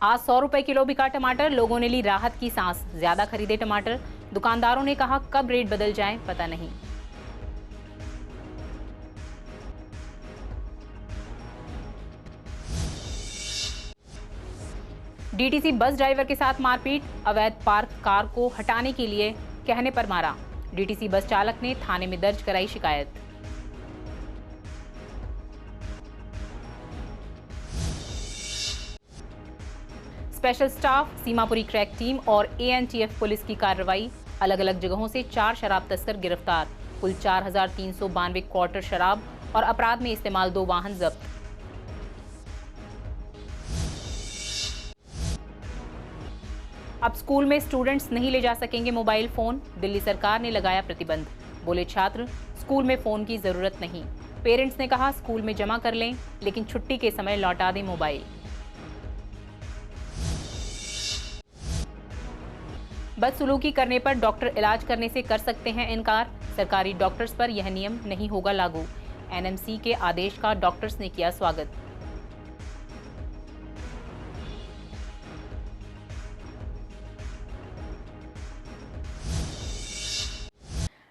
आज 100 रुपए किलो बिका टमाटर। लोगों ने ली राहत की सांस, ज्यादा खरीदे टमाटर। दुकानदारों ने कहा कब रेट बदल जाए पता नहीं। डीटीसी बस ड्राइवर के साथ मारपीट, अवैध पार्क कार को हटाने के लिए कहने पर मारा। डीटीसी बस चालक ने थाने में दर्ज कराई शिकायत। Special staff, Seemapuri crack team और एएनटीएफ पुलिस की कार्रवाई। अलग अलग जगहों से 4 शराब तस्कर गिरफ्तार। कुल 4392 क्वार्टर शराब और अपराध में इस्तेमाल 2 वाहन जब्त। अब स्कूल में स्टूडेंट्स नहीं ले जा सकेंगे मोबाइल फोन। दिल्ली सरकार ने लगाया प्रतिबंध। बोले छात्र, स्कूल में फोन की जरूरत नहीं। पेरेंट्स ने कहा स्कूल में जमा कर लें, लेकिन छुट्टी के समय लौटा दें मोबाइल। बदसलूकी करने पर डॉक्टर इलाज करने से कर सकते हैं इनकार। सरकारी डॉक्टर्स पर यह नियम नहीं होगा लागू। एनएमसी के आदेश का डॉक्टर्स ने किया स्वागत।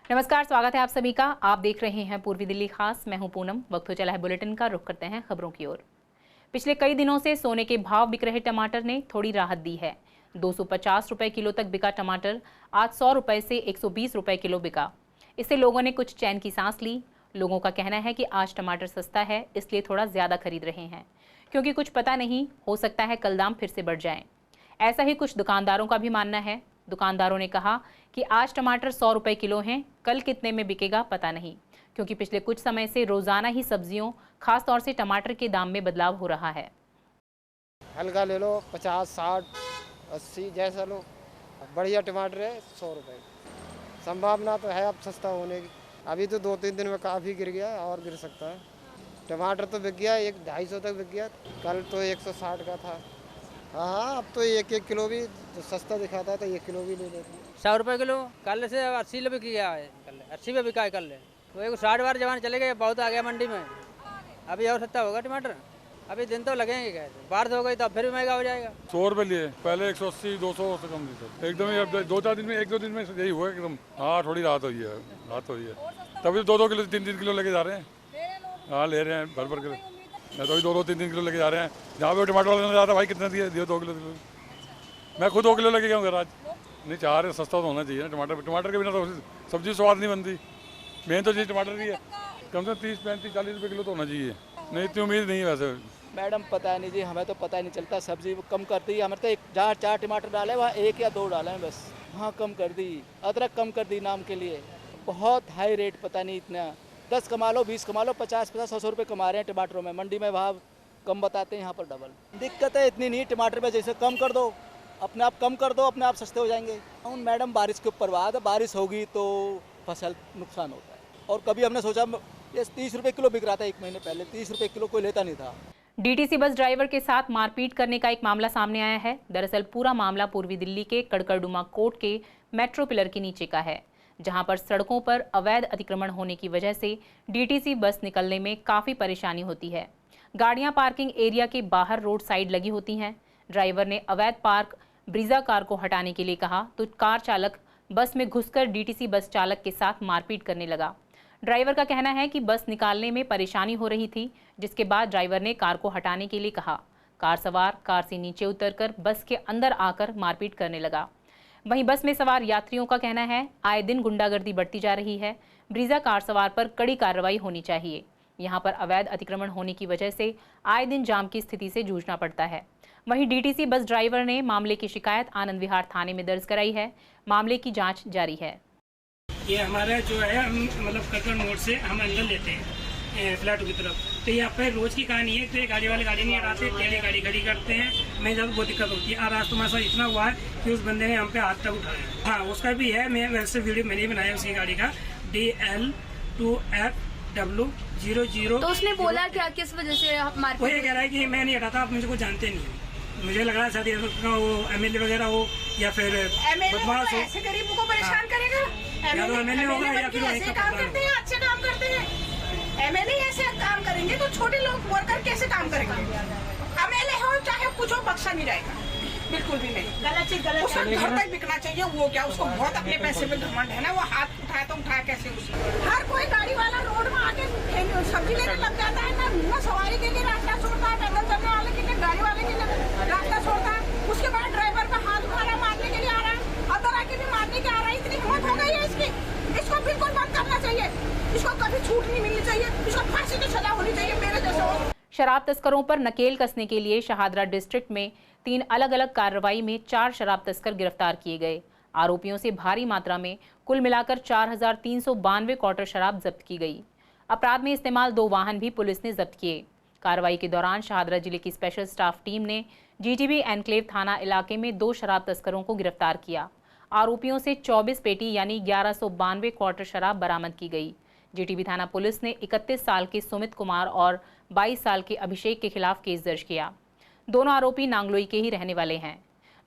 नमस्कार, स्वागत है आप सभी का। आप देख रहे हैं पूर्वी दिल्ली खास। मैं हूं पूनम। वक्त हो चला है बुलेटिन का। रुख करते हैं खबरों की ओर। पिछले कई दिनों से सोने के भाव बिक रहे टमाटर ने थोड़ी राहत दी है। 250 रुपए किलो तक बिका टमाटर आज 100 रुपए से 120 रुपए किलो बिका। इससे लोगों ने कुछ चैन की सांस ली। लोगों का कहना है कि आज टमाटर सस्ता है, इसलिए थोड़ा ज्यादा खरीद रहे हैं, क्योंकि कुछ पता नहीं, हो सकता है कल दाम फिर से बढ़ जाएं। ऐसा ही कुछ दुकानदारों का भी मानना है। दुकानदारों ने कहा कि आज टमाटर 100 रुपए किलो हैं, कल कितने में बिकेगा पता नहीं, क्योंकि पिछले कुछ समय से रोजाना ही सब्जियों, खासतौर से टमाटर के दाम में बदलाव हो रहा है। हल्का ले लो 50, 60, 80 जैसा लो। बढ़िया टमाटर है 100 रुपए। संभावना तो है अब सस्ता होने की। अभी तो 2-3 दिन में काफ़ी गिर गया और गिर सकता है। टमाटर तो बिक गया 1-250 तक बिक गया। कल तो 160 का था। हाँ, अब तो 1-1 किलो भी तो सस्ता दिखाता था, 1 किलो भी ले लेते। 100 रुपये किलो। कल से 80 रुपये किया है। कल 80 पे बिका है। कल वो एक 60 बार जवान चले गए, बहुत आ गया मंडी में। अभी और सस्ता होगा टमाटर। अभी दिन तो लगेंगे, कहते बारिश हो गई तो फिर भी महंगा हो जाएगा। 100 रुपये लिए, पहले 180, 200 से कम नहीं। एकदम ही अब 2-4 दिन में, 1-2 दिन में यही हुआ एकदम। हाँ, थोड़ी राहत हुई है, राहत हुई है। तभी 2-2 किलो 3-3 किलो लेके जा रहे हैं। हाँ, ले रहे हैं भर के। मैं तो अभी 2-2-3-3 किलो लेके जा रहे हैं। जहाँ पे टमाटर वाला जाता भाई कितना दिए 2 किलो। मैं खुद 2 किलो लेके गया हूँ घर आज। नहीं, चाह रहे सस्ता तो होना चाहिए ना टमाटर। टमाटर के बिना तो सब्जी स्वाद नहीं बनती। मेन तो चीज़ टमाटर की है। कम से कम 30, 35, 40 रुपये किलो तो होना चाहिए। नहीं, इतनी उम्मीद नहीं है वैसे। मैडम पता नहीं जी, हमें तो पता नहीं चलता। सब्जी कम कर दी हमें तो। जहाँ 4 टमाटर डाले वहाँ 1 या 2 डाले हैं बस। हाँ, कम कर दी। अदरक कम कर दी नाम के लिए। बहुत हाई रेट, पता नहीं इतना। 10 कमा लो, 20 कमा लो, 50-50, 100 रुपये कमा रहे हैं टमाटरों में। मंडी में भाव कम बताते हैं, यहाँ पर डबल। दिक्कत है इतनी नहीं टमाटर में। जैसे कम कर दो, अपने आप कम कर दो, अपने आप सस्ते हो जाएंगे। मैडम बारिश के ऊपर बात है। बारिश होगी तो फसल नुकसान होता है। और कभी हमने सोचा ये 30 रुपये किलो बिक रहा था 1 महीने पहले। 30 रुपये किलो कोई लेता नहीं था। डीटीसी बस ड्राइवर के साथ मारपीट करने का एक मामला सामने आया है। दरअसल पूरा मामला पूर्वी दिल्ली के कड़कड़डुमा कोर्ट के मेट्रो पिलर के नीचे का है, जहां पर सड़कों पर अवैध अतिक्रमण होने की वजह से डीटीसी बस निकलने में काफी परेशानी होती है। गाड़ियां पार्किंग एरिया के बाहर रोड साइड लगी होती हैं। ड्राइवर ने अवैध पार्क ब्रीजा कार को हटाने के लिए कहा तो कार चालक बस में घुसकर डीटीसी बस चालक के साथ मारपीट करने लगा। ड्राइवर का कहना है कि बस निकालने में परेशानी हो रही थी, जिसके बाद ड्राइवर ने कार को हटाने के लिए कहा। कार सवार कार से नीचे उतरकर बस के अंदर आकर मारपीट करने लगा। वहीं बस में सवार यात्रियों का कहना है आए दिन गुंडागर्दी बढ़ती जा रही है। ब्रीजा कार सवार पर कड़ी कार्रवाई होनी चाहिए। यहाँ पर अवैध अतिक्रमण होने की वजह से आए दिन जाम की स्थिति से जूझना पड़ता है। वहीं डीटीसी बस ड्राइवर ने मामले की शिकायत आनंद विहार थाने में दर्ज कराई है। मामले की जांच जारी है। ये हमारा जो है, हम मतलब कड़कड़ मोड़ से हम अंदर लेते हैं फ्लैटों की तरफ। तो यहाँ पे रोज की कहानी है। तो ये गाड़ी वाले गाड़ी नहीं हटाते, टेढ़ी गाड़ी खड़ी करते हैं। मैं जब बहुत दिक्कत होती है। और आज तो हमारे साथ इतना हुआ है कि उस बंदे ने हम पे हाथ तक उठाया। हाँ, उसका भी है। मैं वैसे वीडियो मैंने बनाया उसकी गाड़ी का, DL2FW00। तो उसने बोला क्या, किस वजह से मारपीट? वो ये कह रहा है कि मैं नहीं हटाता, आप मुझे को जानते नहीं हो। मुझे लग रहा है शायद वो एमएलए वगैरह हो या फिर बदमाश हो। ऐसे गरीबों को परेशान करेगा? या तो एमएलए होगा या फिर ऐसे काम करते हैं, अच्छे काम करते हैं। एमएलए ऐसे काम करेंगे तो छोटे लोग वर्कर कैसे काम करेंगे? एमएलए हो चाहे कुछ हो, बख्शा नहीं जाएगा, बिल्कुल भी नहीं। गलत चीज गलत, उसका घर तक बिकना चाहिए। वो क्या, उसको बहुत अपने पैसे पे घमंड है ना, वो हाथ उठाए तो उठाए कैसे उसको। हर कोई गाड़ी वाला रोड में आके सब्जी लेने लग जाता है ना सवारी के लिए रास्ता छोड़ता है, पैदल चलने वाले के लिए, गाड़ी वाले के लिए रास्ता छोड़ता है। उसके बाद ड्राइवर का हाथ उठा रहा, मारने के लिए आ रहा है, अंदर आके भी मारने के आ रहा है। इतनी हिम्मत हो गई है इसकी, इसको बिल्कुल बंद करना चाहिए, इसको कभी छूट नहीं मिलनी चाहिए, इसको फांसी की सजा होनी चाहिए मेरे जैसे। शराब तस्करों पर नकेल कसने के लिए शहादरा डिस्ट्रिक्ट में 3 अलग अलग कार्रवाई में 4 शराब तस्कर गिरफ्तार किए गए। आरोपियों से भारी मात्रा में कुल मिलाकर 4392 क्वार्टर शराब जब्त की गई। अपराध में इस्तेमाल 2 वाहन भी पुलिस ने जब्त किए। कार्रवाई के दौरान शहादरा जिले की स्पेशल स्टाफ टीम ने जीटीबी एनक्लेव थाना इलाके में 2 शराब तस्करों को गिरफ्तार किया। आरोपियों से 24 पेटी यानी 1192 क्वार्टर शराब बरामद की गई। जीटीबी थाना पुलिस ने 31 साल के सुमित कुमार और 22 साल के अभिषेक के खिलाफ केस दर्ज किया। दोनों आरोपी नांगलोई के ही रहने वाले हैं।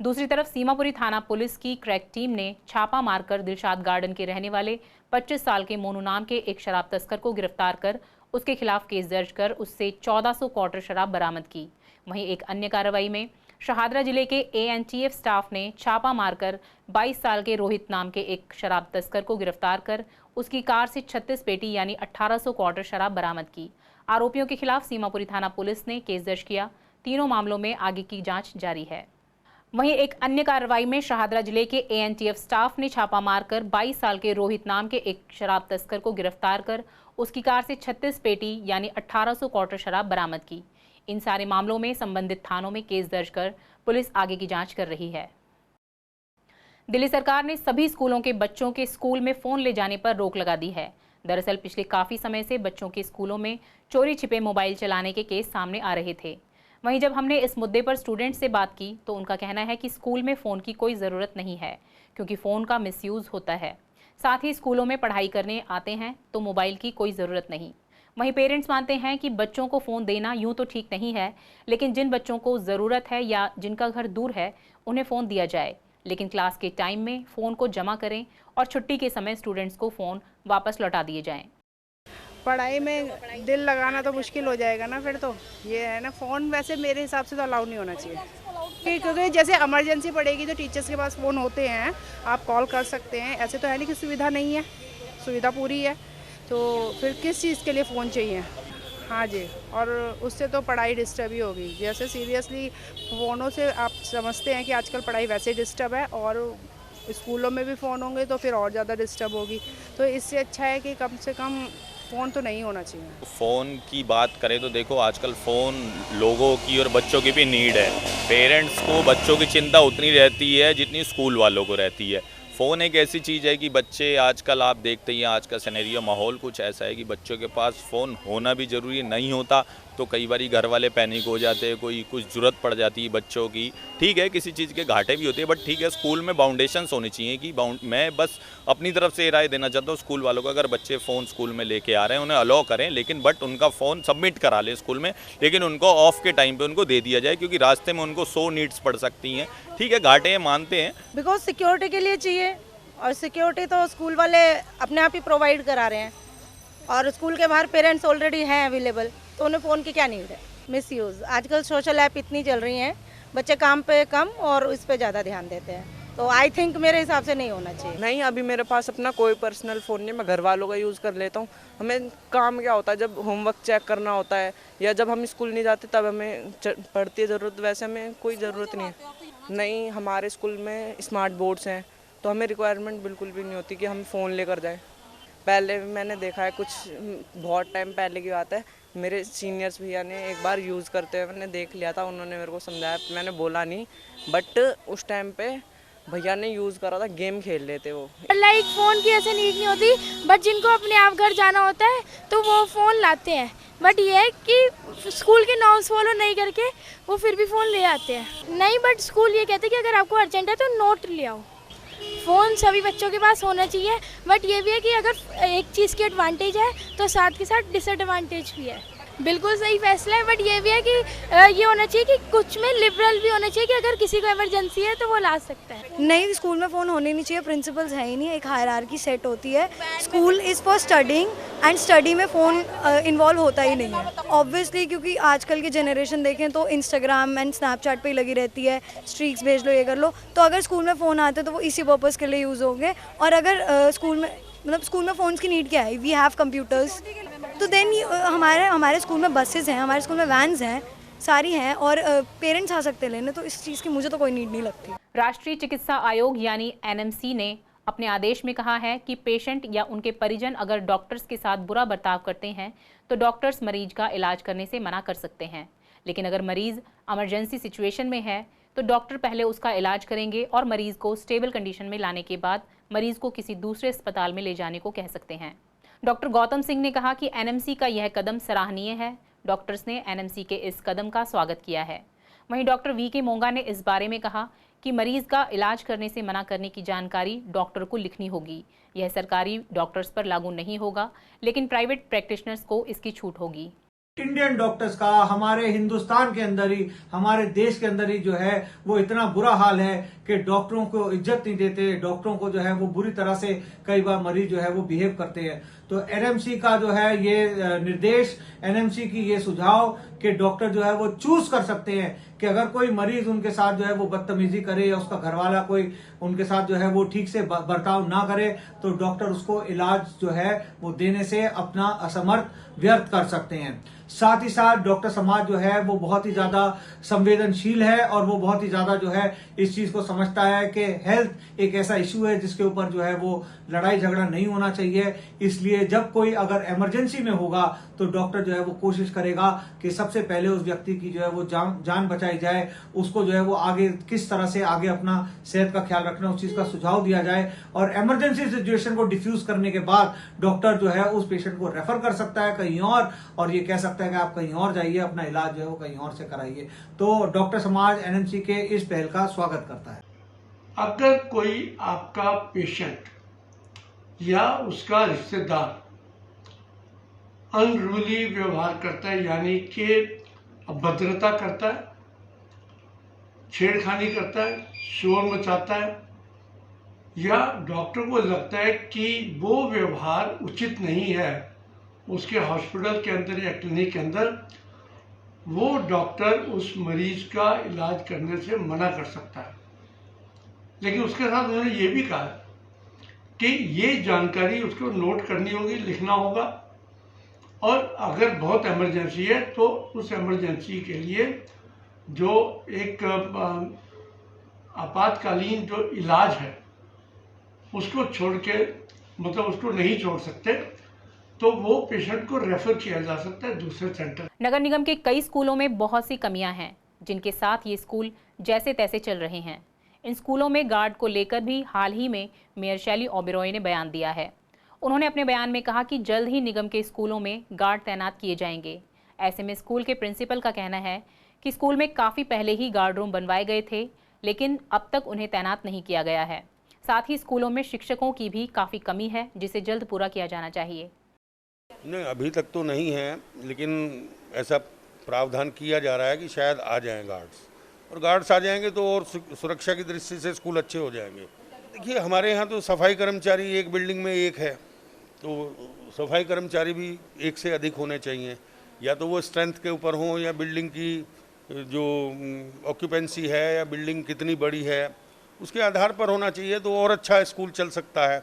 दूसरी तरफ सीमापुरी थाना पुलिस की क्रैक टीम ने छापा मारकर दिलशाद गार्डन के रहने वाले 25 साल के मोनू नाम के एक शराब तस्कर को गिरफ्तार कर उसके खिलाफ केस दर्ज कर उससे 1400 क्वार्टर शराब बरामद की। वहीं एक अन्य कार्रवाई में शहादरा जिले के एएनटीएफ स्टाफ ने छापा मारकर 22 साल के रोहित नाम के एक शराब तस्कर को गिरफ्तार कर उसकी कार से 36 पेटी यानी 1800 क्वार्टर शराब बरामद की। आरोपियों के खिलाफ सीमापुरी थाना पुलिस ने केस दर्ज किया। तीनों मामलों में आगे की जांच जारी है। वहीं एक अन्य कार्रवाई में शहादरा जिले के एएनटीएफ स्टाफ ने छापा मारकर 22 साल के रोहित नाम के एक शराब तस्कर को गिरफ्तार कर उसकी कार से 36 पेटी यानी 1800 क्वार्टर शराब बरामद की। इन सारे मामलों में संबंधित थानों में केस दर्ज कर पुलिस आगे की जांच कर रही है। दिल्ली सरकार ने सभी स्कूलों के बच्चों के स्कूल में फोन ले जाने पर रोक लगा दी है। दरअसल पिछले काफी समय से बच्चों के स्कूलों में चोरी छिपे मोबाइल चलाने के केस सामने आ रहे थे। वहीं जब हमने इस मुद्दे पर स्टूडेंट से बात की तो उनका कहना है कि स्कूल में फ़ोन की कोई ज़रूरत नहीं है क्योंकि फ़ोन का मिसयूज़ होता है। साथ ही स्कूलों में पढ़ाई करने आते हैं तो मोबाइल की कोई ज़रूरत नहीं। वहीं पेरेंट्स मानते हैं कि बच्चों को फ़ोन देना यूँ तो ठीक नहीं है, लेकिन जिन बच्चों को ज़रूरत है या जिनका घर दूर है उन्हें फ़ोन दिया जाए, लेकिन क्लास के टाइम में फ़ोन को जमा करें और छुट्टी के समय स्टूडेंट्स को फ़ोन वापस लौटा दिए जाएँ। पढ़ाई में दिल लगाना तो मुश्किल हो जाएगा ना, फिर तो ये है ना। फ़ोन वैसे मेरे हिसाब से तो अलाउ नहीं होना चाहिए क्योंकि जैसे इमरजेंसी पड़ेगी तो टीचर्स के पास फ़ोन होते हैं, आप कॉल कर सकते हैं। ऐसे तो है नहीं कि सुविधा नहीं है, सुविधा पूरी है, तो फिर किस चीज़ के लिए फ़ोन चाहिए। हाँ जी, और उससे तो पढ़ाई डिस्टर्ब ही होगी। जैसे सीरियसली फ़ोनों से आप समझते हैं कि आजकल पढ़ाई वैसे डिस्टर्ब है और स्कूलों में भी फ़ोन होंगे तो फिर और ज़्यादा डिस्टर्ब होगी। तो इससे अच्छा है कि कम से कम फ़ोन तो नहीं होना चाहिए। फ़ोन की बात करें तो देखो आजकल फ़ोन लोगों की और बच्चों की भी नीड है। पेरेंट्स को बच्चों की चिंता उतनी रहती है जितनी स्कूल वालों को रहती है। फ़ोन एक ऐसी चीज़ है कि बच्चे आजकल आप देखते ही हैं, आज का सिनेरियो माहौल कुछ ऐसा है कि बच्चों के पास फ़ोन होना भी ज़रूरी नहीं होता तो कई बार घर वाले पैनिक हो जाते हैं, कोई कुछ ज़रूरत पड़ जाती है बच्चों की। ठीक है, किसी चीज़ के घाटे भी होते हैं, बट ठीक है स्कूल में बाउंडेशंस होनी चाहिए कि मैं बस अपनी तरफ से राय देना चाहता हूँ स्कूल वालों को, अगर बच्चे फ़ोन स्कूल में लेके आ रहे हैं उन्हें अलाउ करें, लेकिन बट उनका फ़ोन सबमिट करा लें स्कूल में, लेकिन उनको ऑफ के टाइम पर उनको दे दिया जाए क्योंकि रास्ते में उनको 100 नीड्स पड़ सकती हैं। ठीक है, घाटे हैं मानते हैं, बिकॉज सिक्योरिटी के लिए चाहिए और सिक्योरिटी तो स्कूल वाले अपने आप ही प्रोवाइड करा रहे हैं और स्कूल के बाहर पेरेंट्स ऑलरेडी हैं अवेलेबल, तो उन्हें फ़ोन की क्या नीड है। मिसयूज़, आजकल सोशल ऐप इतनी चल रही हैं, बच्चे काम पे कम और इस पे ज़्यादा ध्यान देते हैं, तो आई थिंक मेरे हिसाब से नहीं होना चाहिए। नहीं, अभी मेरे पास अपना कोई पर्सनल फ़ोन नहीं, मैं घर वालों का यूज़ कर लेता हूँ। हमें काम क्या होता है, जब होमवर्क चेक करना होता है या जब हम स्कूल नहीं जाते तब हमें पड़ती है ज़रूरत, वैसे हमें कोई ज़रूरत नहीं है। नहीं, हमारे स्कूल में स्मार्ट बोर्ड्स हैं तो हमें रिक्वायरमेंट बिल्कुल भी नहीं होती कि हम फ़ोन लेकर जाएं। पहले मैंने देखा है, कुछ बहुत टाइम पहले की बात है, मेरे सीनियर्स भैया ने एक बार यूज़ करते हुए मैंने देख लिया था, उन्होंने मेरे को समझाया, मैंने बोला नहीं, बट उस टाइम पे भैया ने यूज़ करा था, गेम खेल लेते वो। लाइक फ़ोन की ऐसे नीड नहीं होती, बट जिनको अपने आप घर जाना होता है तो वो फ़ोन लाते हैं, बट ये है कि स्कूल के नॉर्म्स फॉलो नहीं करके वो फिर भी फ़ोन ले आते हैं। नहीं, बट स्कूल ये कहते हैं कि अगर आपको अर्जेंट है तो नोट ले आओ। फ़ोन सभी बच्चों के पास होना चाहिए, बट ये भी है कि अगर एक चीज़ की एडवांटेज है तो साथ के साथ डिसएडवांटेज भी है। बिल्कुल सही फैसला है, बट ये भी है कि ये होना चाहिए कि कुछ में लिबरल भी होना चाहिए कि अगर किसी को इमरजेंसी है तो वो ला सकता है। नहीं, स्कूल में फ़ोन होने नहीं चाहिए, प्रिंसिपल्स है ही नहीं, एक हायरार्की सेट होती है। School is for studying and study में फ़ोन इन्वॉल्व होता ही नहीं है ऑब्वियसली, क्योंकि आजकल की जनरेशन देखें तो इंस्टाग्राम एंड स्नैपचैट पे ही लगी रहती है, स्ट्रीक्स भेज लो, ये कर लो। तो अगर स्कूल में फ़ोन आते तो वो इसी पर्पज़ के लिए यूज़ होंगे। और अगर स्कूल में फ़ोन्स की नीड क्या है, वी हैव कंप्यूटर्स, तो देन हमारे स्कूल में बसेस हैं, हमारे स्कूल में वैन्स हैं, सारी हैं, और पेरेंट्स आ सकते लेने, तो इस चीज़ की मुझे तो कोई नीड नहीं लगती। राष्ट्रीय चिकित्सा आयोग यानी एनएमसी ने अपने आदेश में कहा है कि पेशेंट या उनके परिजन अगर डॉक्टर्स के साथ बुरा बर्ताव करते हैं तो डॉक्टर्स मरीज का इलाज करने से मना कर सकते हैं, लेकिन अगर मरीज इमरजेंसी सिचुएशन में है तो डॉक्टर पहले उसका इलाज करेंगे और मरीज को स्टेबल कंडीशन में लाने के बाद मरीज को किसी दूसरे अस्पताल में ले जाने को कह सकते हैं। डॉक्टर गौतम सिंह ने कहा कि एनएमसी का यह कदम सराहनीय है। डॉक्टर्स ने एनएमसी के इस कदम का स्वागत किया है। वहीं डॉक्टर वी.के. मोंगा ने इस बारे में कहा कि मरीज का इलाज करने से मना करने की जानकारी डॉक्टर को लिखनी होगी। यह सरकारी डॉक्टर्स पर लागू नहीं होगा, लेकिन प्राइवेट प्रैक्टिशनर्स को इसकी छूट होगी। इंडियन डॉक्टर्स का हमारे हिंदुस्तान के अंदर ही, हमारे देश के अंदर ही जो है वो इतना बुरा हाल है कि डॉक्टरों को इज्जत नहीं देते, डॉक्टरों को जो है वो बुरी तरह से कई बार मरीज जो है वो बिहेव करते हैं। तो एनएमसी का जो है ये निर्देश, एनएमसी की ये सुझाव कि डॉक्टर जो है वो चूज कर सकते हैं कि अगर कोई मरीज उनके साथ जो है वो बदतमीजी करे या उसका घरवाला कोई उनके साथ जो है वो ठीक से बर्ताव ना करे तो डॉक्टर उसको इलाज जो है वो देने से अपना असमर्थ व्यर्थ कर सकते हैं। साथ ही साथ डॉक्टर समाज जो है वो बहुत ही ज्यादा संवेदनशील है और वो बहुत ही ज्यादा जो है इस चीज को समझता है कि हेल्थ एक ऐसा इश्यू है जिसके ऊपर जो है वो लड़ाई झगड़ा नहीं होना चाहिए। इसलिए जब कोई अगर इमरजेंसी में होगा तो डॉक्टर जो है वो कोशिश करेगा कि सबसे पहले उस व्यक्ति की जो है वो जान बचाई जाए, उसको जो है वो आगे किस तरह से आगे अपना सेहत का ख्याल रखना उस चीज का सुझाव दिया जाए, और इमरजेंसी सिचुएशन को डिफ्यूज करने के बाद डॉक्टर जो है उस पेशेंट को रेफर कर सकता है कहीं और ये कह सकता है कि आप कहीं और जाइए, अपना इलाज जो है वो कहीं और से कराइए। तो डॉक्टर समाज एनएमसी के इस पहल का स्वागत करता है। अगर कोई आपका पेशेंट या उसका रिश्तेदार अनरूली व्यवहार करता है, यानी कि अभद्रता करता है, छेड़खानी करता है, शोर मचाता है, या डॉक्टर को लगता है कि वो व्यवहार उचित नहीं है उसके हॉस्पिटल के अंदर या क्लिनिक के अंदर, वो डॉक्टर उस मरीज का इलाज करने से मना कर सकता है। लेकिन उसके साथ उन्होंने ये भी कहा कि ये जानकारी उसको नोट करनी होगी, लिखना होगा, और अगर बहुत इमरजेंसी है तो उस इमरजेंसी के लिए जो एक आपातकालीन जो इलाज है उसको छोड़ के, मतलब उसको नहीं छोड़ सकते, तो वो पेशेंट को रेफर किया जा सकता है दूसरे सेंटर। नगर निगम के कई स्कूलों में बहुत सी कमियां हैं, जिनके साथ ये स्कूल जैसे तैसे चल रहे हैं। इन स्कूलों में गार्ड को लेकर भी हाल ही में मेयर शैली ओबेरॉय ने बयान दिया है। उन्होंने अपने बयान में कहा कि जल्द ही निगम के स्कूलों में गार्ड तैनात किए जाएंगे। ऐसे में स्कूल के प्रिंसिपल का कहना है कि स्कूल में काफ़ी पहले ही गार्ड रूम बनवाए गए थे, लेकिन अब तक उन्हें तैनात नहीं किया गया है। साथ ही स्कूलों में शिक्षकों की भी काफ़ी कमी है, जिसे जल्द पूरा किया जाना चाहिए। नहीं, अभी तक तो नहीं है, लेकिन ऐसा प्रावधान किया जा रहा है कि शायद आ जाएं गार्ड्स, और गार्ड्स आ जाएंगे तो और सुरक्षा की दृष्टि से स्कूल अच्छे हो जाएंगे। देखिए, हमारे यहाँ तो सफाई कर्मचारी एक बिल्डिंग में एक है, तो सफाई कर्मचारी भी एक से अधिक होने चाहिए, या तो वो स्ट्रेंथ के ऊपर हों या बिल्डिंग की जो ऑक्यूपेंसी है या बिल्डिंग कितनी बड़ी है उसके आधार पर होना चाहिए, तो और अच्छा स्कूल चल सकता है।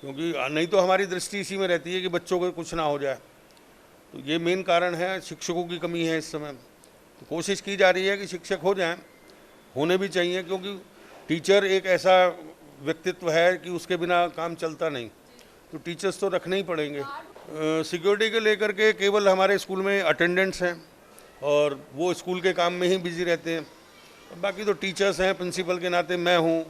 क्योंकि नहीं तो हमारी दृष्टि इसी में रहती है कि बच्चों को कुछ ना हो जाए। तो ये मेन कारण है, शिक्षकों की कमी है इस समय। तो कोशिश की जा रही है कि शिक्षक हो जाएं, होने भी चाहिए, क्योंकि टीचर एक ऐसा व्यक्तित्व है कि उसके बिना काम चलता नहीं, तो टीचर्स तो रखने ही पड़ेंगे। सिक्योरिटी के लेकर के केवल हमारे स्कूल में अटेंडेंट्स हैं और वो स्कूल के काम में ही बिजी रहते हैं, बाकी तो टीचर्स हैं, प्रिंसिपल के नाते मैं हूँ,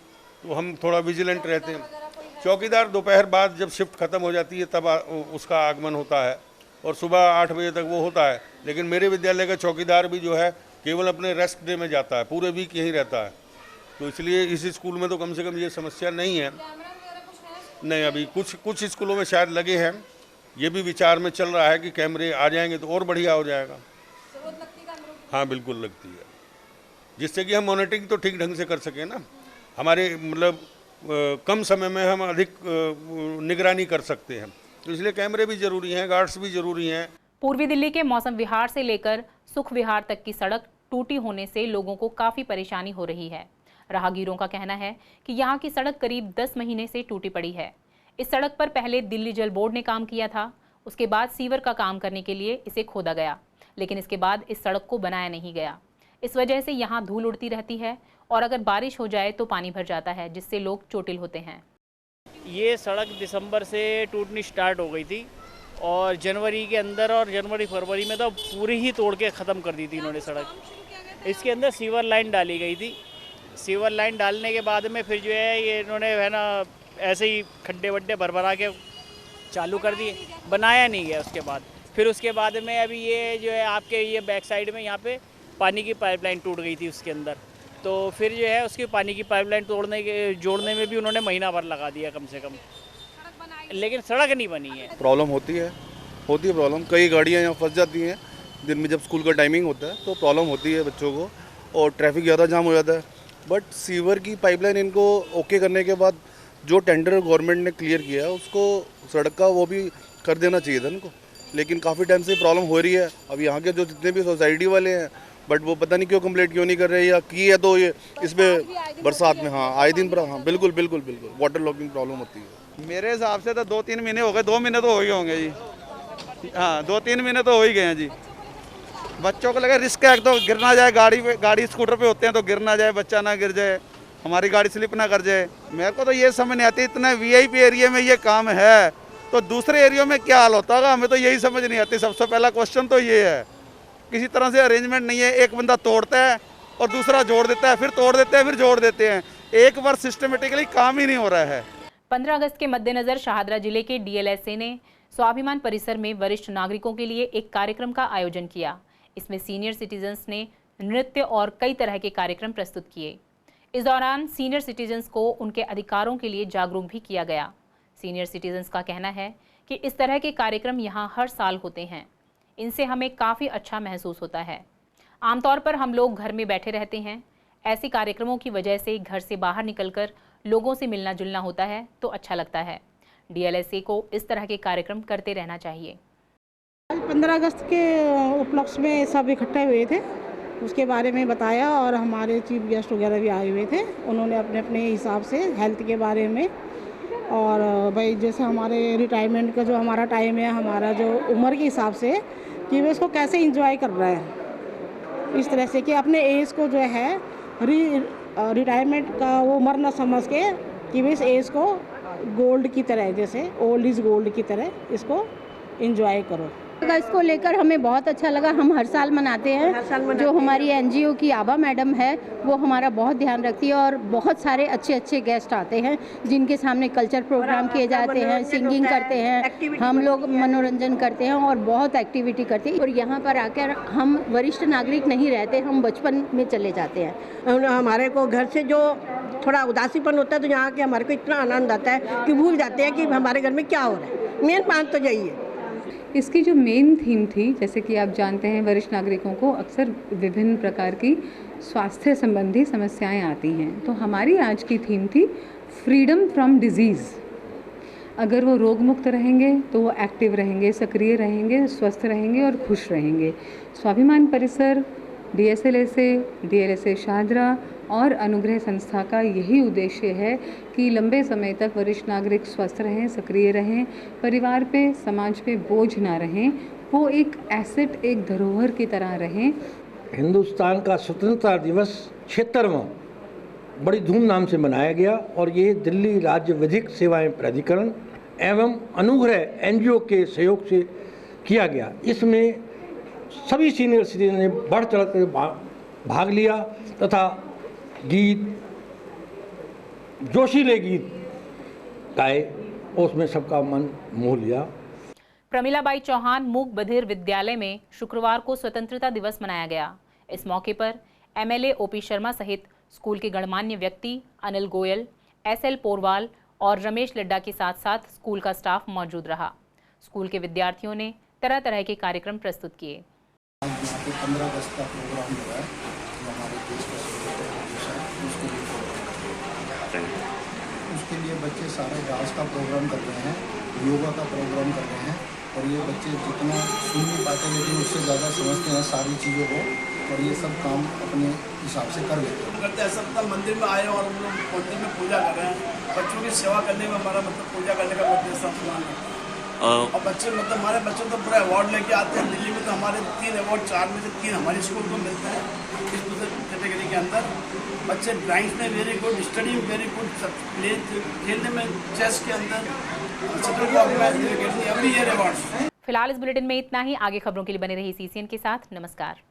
तो हम थोड़ा विजिलेंट रहते हैं। चौकीदार दोपहर बाद जब शिफ्ट खत्म हो जाती है तब उसका आगमन होता है, और सुबह 8 बजे तक वो होता है। लेकिन मेरे विद्यालय का चौकीदार भी जो है केवल अपने रेस्ट डे में जाता है, पूरे वीक यहीं रहता है। तो इसलिए इस स्कूल में तो कम से कम ये समस्या नहीं है। नहीं, अभी कुछ स्कूलों में शायद लगे हैं, ये भी विचार में चल रहा है कि कैमरे आ जाएंगे तो और बढ़िया हो जाएगा। हाँ बिल्कुल लगती है, जिससे कि हम मॉनिटरिंग तो ठीक ढंग से कर सकें ना, हमारे मतलब कम समय में हम अधिक निगरानी कर सकते हैं, तो इसलिए कैमरे भी जरूरी हैं, गार्ड्स भी जरूरी हैं। पूर्वी दिल्ली के मौसम विहार से लेकर सुख विहार तक की सड़क टूटी होने से लोगों को काफी परेशानी हो रही है। राहगीरों का कहना है कि यहाँ की सड़क करीब 10 महीने से टूटी पड़ी है। इस सड़क पर पहले दिल्ली जल बोर्ड ने काम किया था, उसके बाद सीवर का काम करने के लिए इसे खोदा गया, लेकिन इसके बाद इस सड़क को बनाया नहीं गया। इस वजह से यहाँ धूल उड़ती रहती है और अगर बारिश हो जाए तो पानी भर जाता है, जिससे लोग चोटिल होते हैं। ये सड़क दिसंबर से टूटनी स्टार्ट हो गई थी और जनवरी के अंदर और जनवरी फरवरी में तो पूरी ही तोड़ के ख़त्म कर दी थी इन्होंने सड़क। इसके अंदर सीवर लाइन डाली गई थी। सीवर लाइन डालने के बाद में फिर जो है ये इन्होंने है ना ऐसे ही खड्डे वड्डे भर भरा के चालू कर दिए, बनाया नहीं गया उसके बाद। फिर उसके बाद में अभी ये जो है आपके ये बैक साइड में यहाँ पे पानी की पाइपलाइन टूट गई थी उसके अंदर, तो फिर जो है उसकी पानी की पाइपलाइन जोड़ने में भी उन्होंने महीना भर लगा दिया कम से कम, लेकिन सड़क नहीं बनी है। प्रॉब्लम होती है प्रॉब्लम, कई गाड़ियाँ यहाँ फंस जाती हैं दिन में जब स्कूल का टाइमिंग होता है, तो प्रॉब्लम होती है बच्चों को और ट्रैफिक ज़्यादा जाम हो जाता है। बट सीवर की पाइपलाइन इनको ओके करने के बाद जो टेंडर गवर्नमेंट ने क्लियर किया है उसको सड़क का वो भी कर देना चाहिए था इनको, लेकिन काफ़ी टाइम से प्रॉब्लम हो रही है। अब यहाँ के जो जितने भी सोसाइटी वाले हैं बट वो पता नहीं क्यों कंप्लेंट क्यों नहीं कर रहे, या की है तो ये इसमें बरसात में हाँ आए दिन हाँ बिल्कुल वाटर लॉकिंग प्रॉब्लम होती है। मेरे हिसाब से तो 2-3 महीने हो गए, 2 महीने तो हो ही होंगे जी। हाँ 2-3 महीने तो हो ही गए हैं जी। बच्चों को लगे रिस्क है, तो गिर ना जाए, गाड़ी स्कूटर पे होते हैं तो गिर ना जाए, बच्चा ना गिर जाए, हमारी गाड़ी स्लिप ना कर जाए। मेरे को तो ये समझ नहीं आती, इतना वीआईपी एरिया में ये काम है तो दूसरे एरिया में क्या हाल होता होगा, हमें तो यही समझ नहीं आती। सबसे पहला क्वेश्चन तो ये है, किसी तरह से अरेंजमेंट नहीं है। एक बंदा तोड़ता है और दूसरा जोड़ देता है, फिर तोड़ देते हैं, फिर जोड़ देते हैं, एक बार सिस्टमेटिकली काम ही नहीं हो रहा है। 15 अगस्त के मद्देनजर शाहदरा जिले के डीएलएसए ने स्वाभिमान परिसर में वरिष्ठ नागरिकों के लिए एक कार्यक्रम का आयोजन किया। इसमें सीनियर सिटीजन्स ने नृत्य और कई तरह के कार्यक्रम प्रस्तुत किए। इस दौरान सीनियर सिटीजन्स को उनके अधिकारों के लिए जागरूक भी किया गया। सीनियर सिटीजन्स का कहना है कि इस तरह के कार्यक्रम यहाँ हर साल होते हैं, इनसे हमें काफ़ी अच्छा महसूस होता है। आमतौर पर हम लोग घर में बैठे रहते हैं, ऐसे कार्यक्रमों की वजह से घर से बाहर निकलकर लोगों से मिलना जुलना होता है तो अच्छा लगता है। डीएलएसए को इस तरह के कार्यक्रम करते रहना चाहिए। 15 अगस्त के उपलक्ष्य में सब इकट्ठे हुए थे, उसके बारे में बताया और हमारे चीफ गेस्ट वगैरह भी आए हुए थे। उन्होंने अपने अपने हिसाब से हेल्थ के बारे में और भाई जैसे हमारे रिटायरमेंट का जो हमारा टाइम है, हमारा जो उम्र के हिसाब से कि वे इसको कैसे एंजॉय कर रहा है, इस तरह से कि अपने एज को जो है रिटायरमेंट का वो उम्र न समझ के कि वे इस एज को गोल्ड की तरह, जैसे ओल्ड इज़ गोल्ड की तरह इसको एंजॉय करो। इसको लेकर हमें बहुत अच्छा लगा। हम हर साल मनाते हैं। जो हमारी एनजीओ की आबा मैडम है वो हमारा बहुत ध्यान रखती है और बहुत सारे अच्छे अच्छे गेस्ट आते हैं जिनके सामने कल्चर प्रोग्राम किए जाते हैं, सिंगिंग करते हैं, हम लोग मनोरंजन करते हैं और बहुत एक्टिविटी करते हैं। और यहाँ पर आकर हम वरिष्ठ नागरिक नहीं रहते, हम बचपन में चले जाते हैं। हमारे को घर से जो थोड़ा उदासीपन होता है तो यहाँ के हमारे को इतना आनंद आता है कि भूल जाते हैं कि हमारे घर में क्या हो रहा है। मेन बात तो यही है। इसकी जो मेन थीम थी, जैसे कि आप जानते हैं वरिष्ठ नागरिकों को अक्सर विभिन्न प्रकार की स्वास्थ्य संबंधी समस्याएं आती हैं, तो हमारी आज की थीम थी फ्रीडम फ्रॉम डिजीज़। अगर वो रोग मुक्त रहेंगे तो वो एक्टिव रहेंगे, सक्रिय रहेंगे, स्वस्थ रहेंगे और खुश रहेंगे। स्वाभिमान परिसर, डीएलएसए शाहदरा और अनुग्रह संस्था का यही उद्देश्य है कि लंबे समय तक वरिष्ठ नागरिक स्वस्थ रहें, सक्रिय रहें, परिवार पे, समाज पे बोझ ना रहें, वो एक एसेट, एक धरोहर की तरह रहें। हिंदुस्तान का स्वतंत्रता दिवस 76वां बड़ी धूमधाम से मनाया गया और ये दिल्ली राज्य विधिक सेवाएं प्राधिकरण एवं अनुग्रह एनजीओ के सहयोग से किया गया। इसमें सभी सीनियर सिटीजन ने बढ़ चढ़ कर भाग लिया तथा गीत, जोशीले गीत गाए और उसमें सबका मन मोह लिया। प्रमिलाबाई चौहान मूक बधिर विद्यालय में शुक्रवार को स्वतंत्रता दिवस मनाया गया। इस मौके पर एमएलए ओपी शर्मा सहित स्कूल के गणमान्य व्यक्ति अनिल गोयल, एसएल पोरवाल और रमेश लड्डा के साथ साथ स्कूल का स्टाफ मौजूद रहा। स्कूल के विद्यार्थियों ने तरह तरह के कार्यक्रम प्रस्तुत किए। 15 अगस्त का प्रोग्राम हुआ है जो हमारे देश का उसके लिए बच्चे सारे डांस का प्रोग्राम कर रहे हैं, योगा का प्रोग्राम कर रहे हैं और ये बच्चे जितना सुन नहीं पाते लेकिन उससे ज़्यादा समझते हैं सारी चीज़ों को और ये सब काम अपने हिसाब से कर लेते हैं। करते हैं सब मंदिर में आए और हम लोग मंदिर में पूजा कर रहे हैं। बच्चों की सेवा करने में हमारा मतलब पूजा करने का मतलब सब समान है। और बच्चे मतलब हमारे बच्चे तो पूरा अवार्ड लेके आते हैं। दिल्ली में तो हमारे 3 अवार्ड 4 में से 3 हमारे स्कूल को मिलते हैं इस कैटेगरी के अंदर। बच्चे ड्राइंग्स में वेरी गुड, स्टडी में वेरी गुड, सब प्ले खेलने में चेस के अंदर एवरी ईयर अवार्ड्स। फिलहाल इस बुलेटिन में इतना ही। आगे खबरों के लिए बने रही CCN के साथ। नमस्कार।